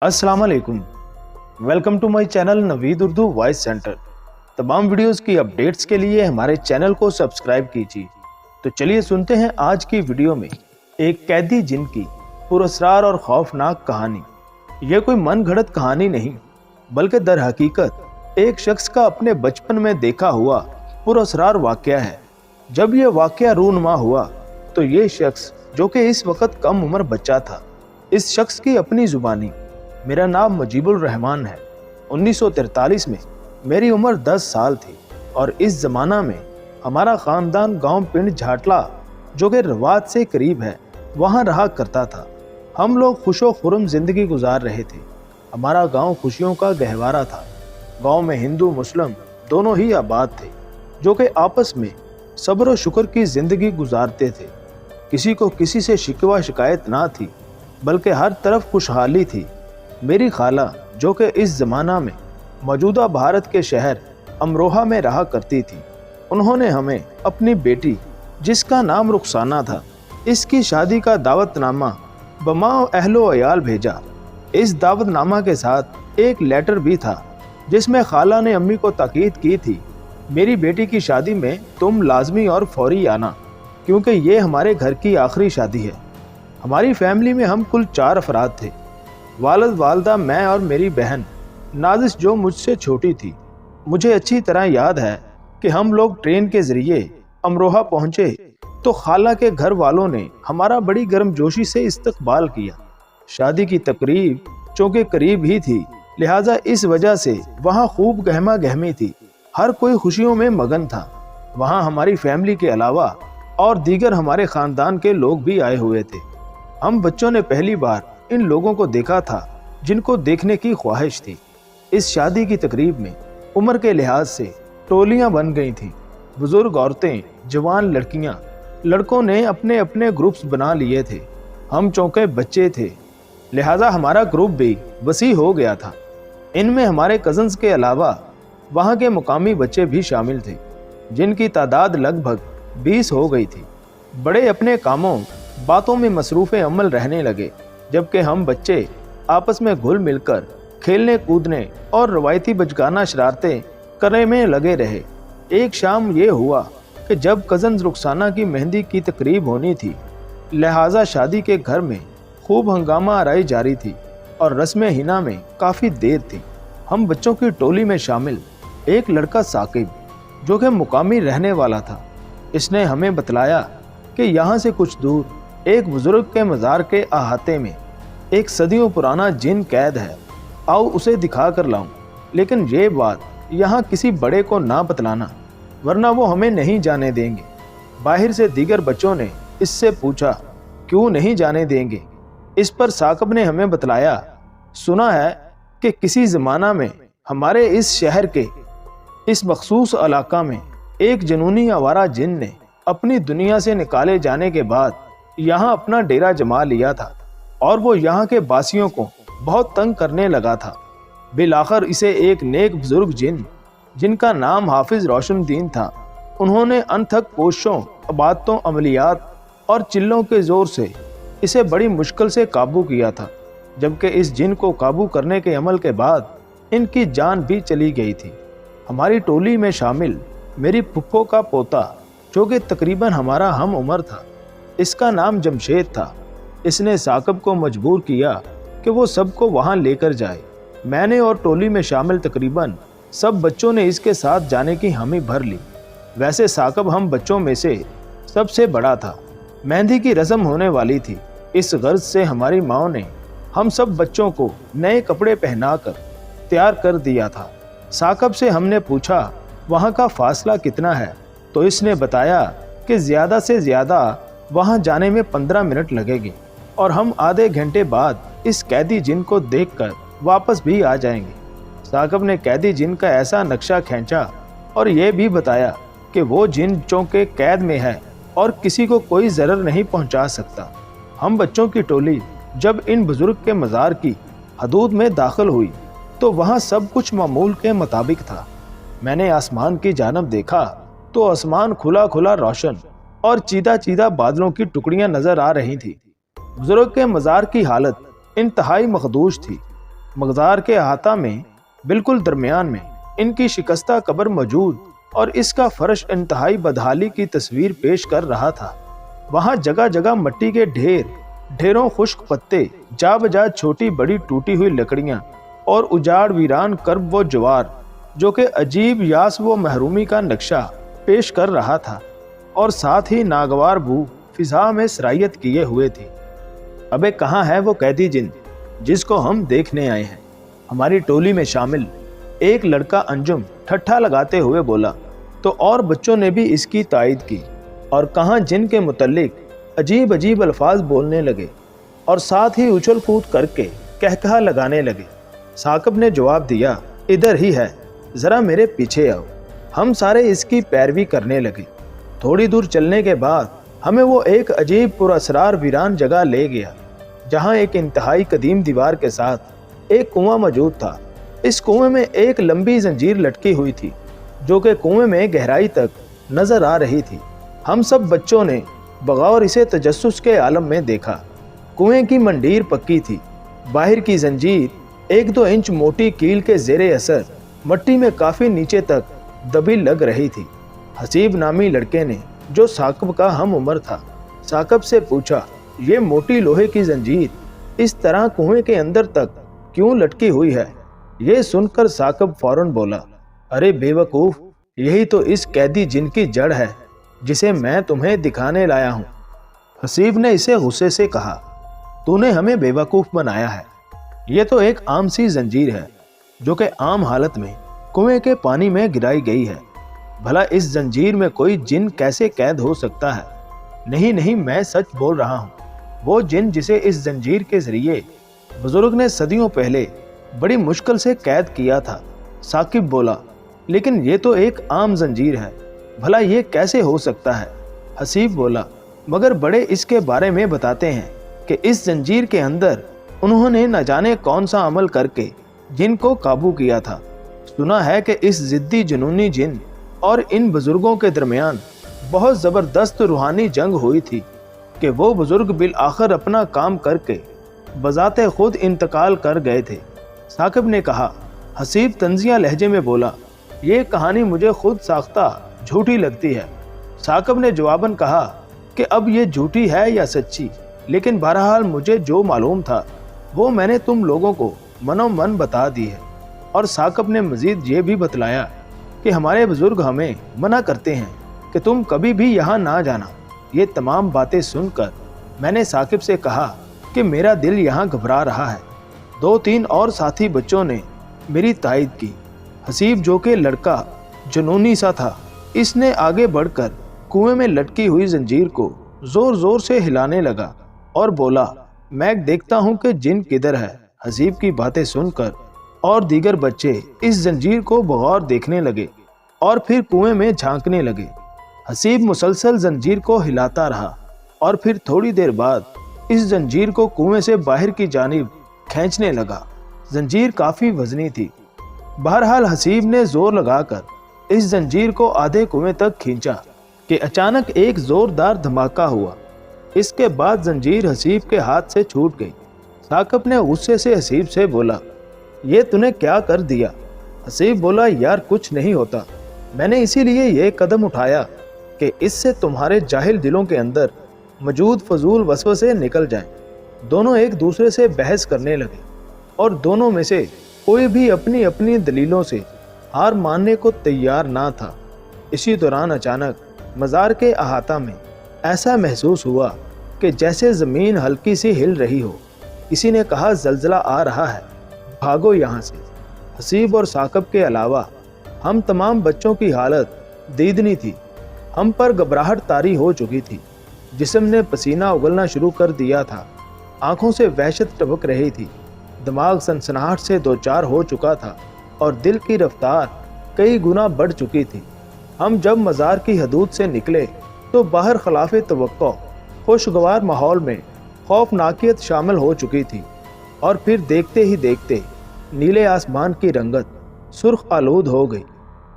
अस्सलाम वालेकुम। Welcome to my channel Naveed Urdu voice centre. तमाम वीडियोस की अपडेट्स के लिए हमारे चैनल को सब्सक्राइब कीजिए। तो चलिए सुनते हैं आज की वीडियो में एक कैदी जिन की पुरअसरार और खौफनाक कहानी। यह कोई मन घड़त कहानी नहीं, बल्कि दर हकीकत एक शख्स का अपने बचपन में देखा हुआ पुरअसरार वाक़या है। जब यह वाक़या रूनुमा हुआ तो ये शख्स, जो कि इस वक्त कम उम्र बच्चा था, इस शख्स की अपनी ज़ुबानी मेरा नाम मुजीबुर रहमान है। 1943 में मेरी उम्र 10 साल थी और इस ज़माना में हमारा ख़ानदान गांव पिंड झाटला, जो कि रवात से करीब है, वहां रहा करता था। हम लोग खुशो खुर्रम ज़िंदगी गुजार रहे थे। हमारा गांव खुशियों का गहवारा था। गांव में हिंदू मुस्लिम दोनों ही आबाद थे, जो कि आपस में सब्र और शुक्र की ज़िंदगी गुजारते थे। किसी को किसी से शिकवा शिकायत ना थी, बल्कि हर तरफ खुशहाली थी। मेरी खाला, जो कि इस ज़माना में मौजूदा भारत के शहर अमरोहा में रहा करती थी, उन्होंने हमें अपनी बेटी, जिसका नाम रुखसाना था, इसकी शादी का दावतनामा बमाओ अहलो अयाल भेजा। इस दावतनामा के साथ एक लेटर भी था, जिसमें खाला ने अम्मी को ताकीद की थी, मेरी बेटी की शादी में तुम लाजमी और फौरी आना, क्योंकि ये हमारे घर की आखिरी शादी है। हमारी फैमिली में हम कुल 4 अफराद थे, वालिद वालदा, मैं और मेरी बहन नाजिश, जो मुझसे छोटी थी। मुझे अच्छी तरह याद है कि हम लोग ट्रेन के ज़रिए अमरोहा पहुँचे तो खाला के घर वालों ने हमारा बड़ी गर्मजोशी से इस्तकबाल किया। शादी की तकरीब चूँकि करीब ही थी, लिहाजा इस वजह से वहाँ खूब गहमा गहमी थी। हर कोई खुशियों में मगन था। वहाँ हमारी फैमिली के अलावा और दीगर हमारे ख़ानदान के लोग भी आए हुए थे। हम बच्चों ने पहली बार इन लोगों को देखा था, जिनको देखने की ख्वाहिश थी। इस शादी की तकरीब में उम्र के लिहाज से टोलियां बन गई थीं। बुजुर्ग औरतें, जवान लड़कियां, लड़कों ने अपने अपने ग्रुप्स बना लिए थे। हम चौके बच्चे थे, लिहाजा हमारा ग्रुप भी वसी हो गया था। इनमें हमारे कज़न्स के अलावा वहाँ के मुकामी बच्चे भी शामिल थे, जिनकी तादाद लगभग 20 हो गई थी। बड़े अपने कामों बातों में मसरूफ़ अमल रहने लगे, जबकि हम बच्चे आपस में घुल मिलकर खेलने कूदने और रवायती बचगाना शरारतें करने में लगे रहे। एक शाम ये हुआ कि जब कज़न रुखसाना की मेहंदी की तकरीब होनी थी, लिहाजा शादी के घर में खूब हंगामा आराई जारी थी और रस्म हिना में काफ़ी देर थी। हम बच्चों की टोली में शामिल एक लड़का साकिब, जो कि मुकामी रहने वाला था, इसने हमें बतलाया कि यहाँ से कुछ दूर एक बुजुर्ग के मज़ार के अहाते में एक सदियों पुराना जिन कैद है, आओ उसे दिखा कर लाऊं। लेकिन ये बात यहाँ किसी बड़े को ना बतलाना, वरना वो हमें नहीं जाने देंगे। बाहर से दीगर बच्चों ने इससे पूछा, क्यों नहीं जाने देंगे? इस पर साकिब ने हमें बतलाया, सुना है कि किसी ज़माना में हमारे इस शहर के इस मखसूस इलाका में एक जनूनी आवारा जिन ने अपनी दुनिया से निकाले जाने के बाद यहाँ अपना डेरा जमा लिया था और वो यहाँ के बासियों को बहुत तंग करने लगा था। बिलाखिर इसे एक नेक बुजुर्ग जिन, जिनका नाम हाफिज रोशनदीन था, उन्होंने अनथक कोशिशों, अबादतों, अमलियात और चिल्लों के ज़ोर से इसे बड़ी मुश्किल से काबू किया था। जबकि इस जिन को काबू करने के अमल के बाद इनकी जान भी चली गई थी। हमारी टोली में शामिल मेरी फुप्पो का पोता, जो कि तकरीबन हमारा हम उम्र था, इसका नाम जमशेद था। इसने साकिब को मजबूर किया कि वो सबको वहाँ लेकर जाए। मैंने और टोली में शामिल तकरीबन सब बच्चों ने इसके साथ जाने की हामी भर ली। वैसे साकिब हम बच्चों में से सबसे बड़ा था। मेहंदी की रस्म होने वाली थी। इस गर्ज से हमारी माँ ने हम सब बच्चों को नए कपड़े पहनाकर तैयार कर दिया था। साकिब से हमने पूछा वहाँ का फासला कितना है, तो इसने बताया कि ज़्यादा से ज़्यादा वहाँ जाने में 15 मिनट लगेंगे और हम आधे घंटे बाद इस कैदी जिन को देखकर वापस भी आ जाएंगे। साकिब ने कैदी जिन का ऐसा नक्शा खींचा और ये भी बताया कि वो जिन चौके कैद में है और किसी को कोई ज़रर नहीं पहुँचा सकता। हम बच्चों की टोली जब इन बुज़ुर्ग के मज़ार की हदूद में दाखिल हुई तो वहाँ सब कुछ मामूल के मुताबिक था। मैंने आसमान की जानब देखा तो आसमान खुला खुला रोशन और चीदा चीदा बादलों की टुकड़ियां नजर आ रही थी। बुजुर्ग के मज़ार की हालत इंतहाई मखदूश थी। मज़ार के अहाता में बिल्कुल दरमियान में इनकी शिकस्ता कब्र मौजूद और इसका फर्श इंतहाई बदहाली की तस्वीर पेश कर रहा था। वहाँ जगह जगह मिट्टी के ढेरों खुश्क पत्ते, जा बजा छोटी बड़ी टूटी हुई लकड़ियाँ और उजाड़ वीरान कर्ब व जवार, जो कि अजीब यास व महरूमी का नक्शा पेश कर रहा था, और साथ ही नागवार बू फिजा में सरायत किए हुए थी। अबे कहाँ है वो कैदी जिन जिसको हम देखने आए हैं? हमारी टोली में शामिल एक लड़का अंजुम ठट्ठा लगाते हुए बोला, तो और बच्चों ने भी इसकी तायद की और कहाँ जिन के मुतल्लिक अजीब अजीब अल्फाज बोलने लगे और साथ ही उछल कूद करके कहकहा लगाने लगे। साकिब ने जवाब दिया, इधर ही है, ज़रा मेरे पीछे आओ। हम सारे इसकी पैरवी करने लगे। थोड़ी दूर चलने के बाद हमें वो एक अजीब पुरअसरार वीरान जगह ले गया, जहाँ एक इंतहाई कदीम दीवार के साथ एक कुआं मौजूद था। इस कुएं में एक लंबी जंजीर लटकी हुई थी, जो कि कुएं में गहराई तक नजर आ रही थी। हम सब बच्चों ने बगौर इसे तजस्सुस के आलम में देखा। कुएं की मंडीर पक्की थी। बाहर की जंजीर 1-2 इंच मोटी कील के ज़ेरे असर मिट्टी में काफ़ी नीचे तक दबी लग रही थी। हसीब नामी लड़के ने, जो साकिब का हम उम्र था, साकिब से पूछा, ये मोटी लोहे की जंजीर इस तरह कुएं के अंदर तक क्यों लटकी हुई है? ये सुनकर साकिब फौरन बोला, अरे बेवकूफ़, यही तो इस कैदी जिन की जड़ है जिसे मैं तुम्हें दिखाने लाया हूँ। हसीब ने इसे गुस्से से कहा, तूने हमें बेवकूफ़ बनाया है। ये तो एक आम सी जंजीर है जो कि आम हालत में कुएं के पानी में गिराई गई है। भला इस जंजीर में कोई जिन कैसे कैद हो सकता है? नहीं, मैं सच बोल रहा हूँ। वो जिन जिसे इस जंजीर के जरिए बुजुर्ग ने सदियों पहले बड़ी मुश्किल से कैद किया था। साकिब बोला, लेकिन ये तो एक आम जंजीर है, भला ये कैसे हो सकता है? हसीब बोला, मगर बड़े इसके बारे में बताते हैं कि इस जंजीर के अंदर उन्होंने न जाने कौन सा अमल करके जिन को काबू किया था। सुना है कि इस जिद्दी जुनूनी जिन और इन बुजुर्गों के दरमियान बहुत ज़बरदस्त रूहानी जंग हुई थी कि वो बुजुर्ग बिल आखिर अपना काम करके बजाते खुद इंतकाल कर गए थे। साकिब ने कहा। हसीब तंजिया लहजे में बोला, ये कहानी मुझे खुद साख्ता झूठी लगती है। साकिब ने जवाबन कहा कि अब ये झूठी है या सच्ची, लेकिन बहरहाल मुझे जो मालूम था वो मैंने तुम लोगों को मनो मन बता दी है। और साकिब ने मजीद ये भी बतलाया कि हमारे बुजुर्ग हमें मना करते हैं कि तुम कभी भी यहाँ ना जाना। ये तमाम बातें सुनकर मैंने साकिब से कहा कि मेरा दिल यहाँ घबरा रहा है। 2-3 और साथी बच्चों ने मेरी तायद की। हसीब, जो कि लड़का जुनूनी सा था, इसने आगे बढ़कर कुएं में लटकी हुई जंजीर को जोर जोर से हिलाने लगा और बोला, मैं देखता हूँ कि जिन किधर है। हसीब की बातें सुनकर और दीगर बच्चे इस जंजीर को बगौर देखने लगे और फिर कुएं में झांकने लगे। हसीब मुसलसल जंजीर को हिलाता रहा और फिर थोड़ी देर बाद इस जंजीर को कुएं से बाहर की जानिब खींचने लगा। जंजीर काफ़ी वजनी थी। बहरहाल हसीब ने जोर लगाकर इस जंजीर को आधे कुएं तक खींचा कि अचानक एक जोरदार धमाका हुआ। इसके बाद जंजीर हसीब के हाथ से छूट गई। साकिब ने गुस्से से हसीब से बोला, ये तूने क्या कर दिया? हसीब बोला, यार कुछ नहीं होता, मैंने इसीलिए ये कदम उठाया कि इससे तुम्हारे जाहिल दिलों के अंदर मौजूद फजूल वसवसे निकल जाएं। दोनों एक दूसरे से बहस करने लगे और दोनों में से कोई भी अपनी अपनी दलीलों से हार मानने को तैयार ना था। इसी दौरान अचानक मज़ार के अहाता में ऐसा महसूस हुआ कि जैसे ज़मीन हल्की सी हिल रही हो। किसी ने कहा, ज़लज़ला आ रहा है, भागो यहाँ से। हसीब और साकिब के अलावा हम तमाम बच्चों की हालत दीदनी थी। हम पर घबराहट तारी हो चुकी थी। जिस्म ने पसीना उगलना शुरू कर दिया था। आंखों से वहशत टपक रही थी। दिमाग सनसनाहट से दो चार हो चुका था और दिल की रफ्तार कई गुना बढ़ चुकी थी। हम जब मज़ार की हदूद से निकले तो बाहर खिलाफ़े तवक्को खुशगवार माहौल में खौफनाकियत शामिल हो चुकी थी। और फिर देखते ही देखते नीले आसमान की रंगत सुर्ख आलूद हो गई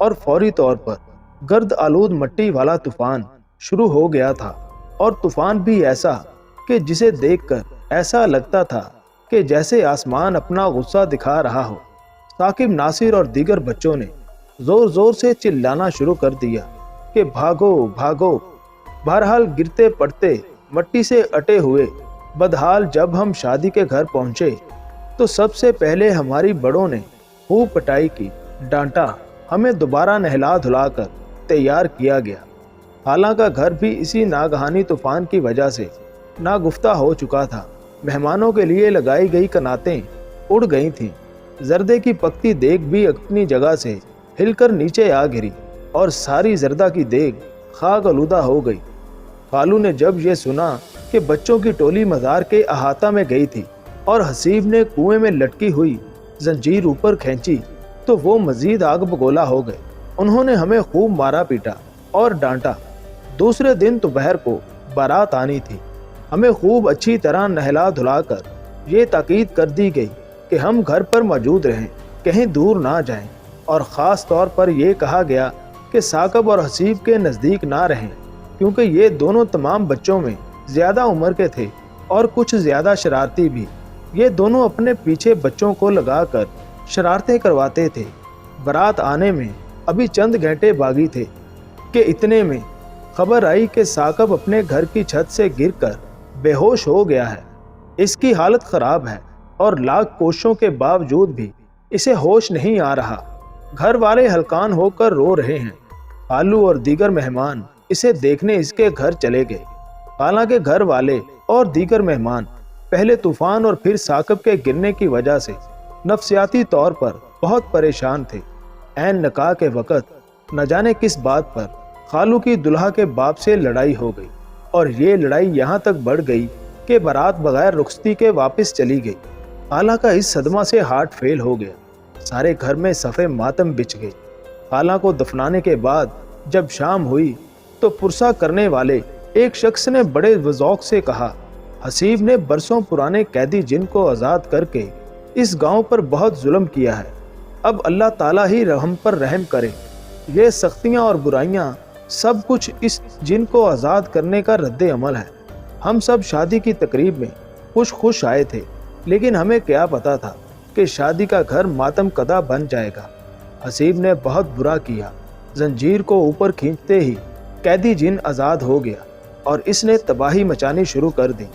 और फौरी तौर पर गर्द आलूद मट्टी वाला तूफ़ान शुरू हो गया था। और तूफ़ान भी ऐसा कि जिसे देखकर ऐसा लगता था कि जैसे आसमान अपना गुस्सा दिखा रहा हो। साकिब, नासिर और दीगर बच्चों ने जोर जोर से चिल्लाना शुरू कर दिया कि भागो भागो। बहरहाल गिरते पड़ते, मट्टी से अटे हुए बदहाल जब हम शादी के घर पहुंचे तो सबसे पहले हमारी बड़ों ने खूब पिटाई की, डांटा। हमें दोबारा नहला धुलाकर तैयार किया गया। खाला का घर भी इसी नागहानी तूफान की वजह से नागुफ्ता हो चुका था। मेहमानों के लिए लगाई गई कनातें उड़ गई थीं। जर्दे की पकती देग भी अपनी जगह से हिलकर नीचे आ गिरी और सारी जर्दा की देग खाक आलूदा हो गई। खालू ने जब ये सुना कि बच्चों की टोली मज़ार के अहाता में गई थी और हसीब ने कुएं में लटकी हुई जंजीर ऊपर खींची तो वो मजीद आग बगोला हो गए। उन्होंने हमें खूब मारा पीटा और डांटा। दूसरे दिन दोपहर को बारात आनी थी। हमें खूब अच्छी तरह नहला धुलाकर ये ताकीद कर दी गई कि हम घर पर मौजूद रहें, कहीं दूर ना जाएं, और ख़ास तौर पर यह कहा गया कि साकब और हसीब के नज़दीक ना रहें क्योंकि ये दोनों तमाम बच्चों में ज़्यादा उम्र के थे और कुछ ज़्यादा शरारती भी। ये दोनों अपने पीछे बच्चों को लगाकर शरारतें करवाते थे। बारात आने में अभी चंद घंटे बाकी थे कि इतने में खबर आई कि साकब अपने घर की छत से गिरकर बेहोश हो गया है। इसकी हालत ख़राब है और लाख कोशिशों के बावजूद भी इसे होश नहीं आ रहा। घर वाले हलकान होकर रो रहे हैं। खालू और दीगर मेहमान इसे देखने इसके घर चले गए। हालांकि घर वाले और दीगर मेहमान पहले तूफान और फिर साकब के गिरने की वजह से नफ्सियाती तौर पर बहुत परेशान थे। ऐन निकाह के वक़्त न जाने किस बात पर खालू की दुल्हा के बाप से लड़ाई हो गई और ये लड़ाई यहाँ तक बढ़ गई कि बारात बगैर रुखसती के वापस चली गई। खाला का इस सदमा से हार्ट फेल हो गया। सारे घर में सफ़े मातम बिछ गई। खाला को दफनाने के बाद जब शाम हुई तो पुरसा करने वाले एक शख्स ने बड़े वज़ौक़ से कहा, हसीब ने बरसों पुराने कैदी जिन को आज़ाद करके इस गांव पर बहुत जुल्म किया है। अब अल्लाह ताला ही हम पर रहम करे। ये सख्तियाँ और बुराइयाँ सब कुछ इस जिन को आज़ाद करने का रद्द अमल है। हम सब शादी की तकरीब में खुश आए थे, लेकिन हमें क्या पता था कि शादी का घर मातम कदा बन जाएगा। हसीब ने बहुत बुरा किया। जंजीर को ऊपर खींचते ही कैदी जिन आज़ाद हो गया और इसने तबाही मचानी शुरू कर दी।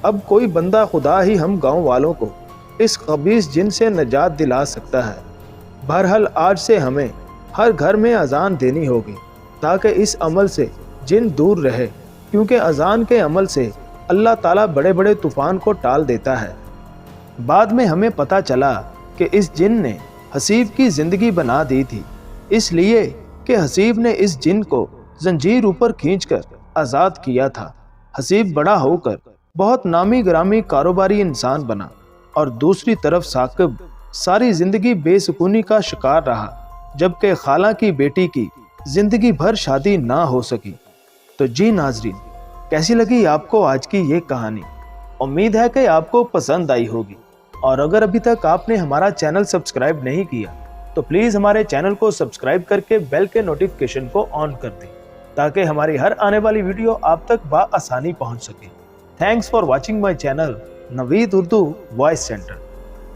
अब कोई बंदा खुदा ही हम गांव वालों को इस खबीस जिन से निजात दिला सकता है। बहरहाल आज से हमें हर घर में अजान देनी होगी ताकि इस अमल से जिन दूर रहे, क्योंकि अजान के अमल से अल्लाह ताला बड़े बड़े तूफ़ान को टाल देता है। बाद में हमें पता चला कि इस जिन ने हसीब की ज़िंदगी बना दी थी, इसलिए कि हसीब ने इस जिन को जंजीर ऊपर खींचकर आज़ाद किया था। हसीब बड़ा होकर बहुत नामी ग्रामी कारोबारी इंसान बना और दूसरी तरफ साकिब सारी ज़िंदगी बेसुकूनी का शिकार रहा, जबकि खाला की बेटी की ज़िंदगी भर शादी ना हो सकी। तो जी नाजरीन, कैसी लगी आपको आज की ये कहानी? उम्मीद है कि आपको पसंद आई होगी, और अगर अभी तक आपने हमारा चैनल सब्सक्राइब नहीं किया तो प्लीज़ हमारे चैनल को सब्सक्राइब करके बेल के नोटिफिकेशन को ऑन कर दें ताकि हमारी हर आने वाली वीडियो आप तक बआसानी पहुंच सके। Thanks for watching my channel Naveed Urdu voice centre.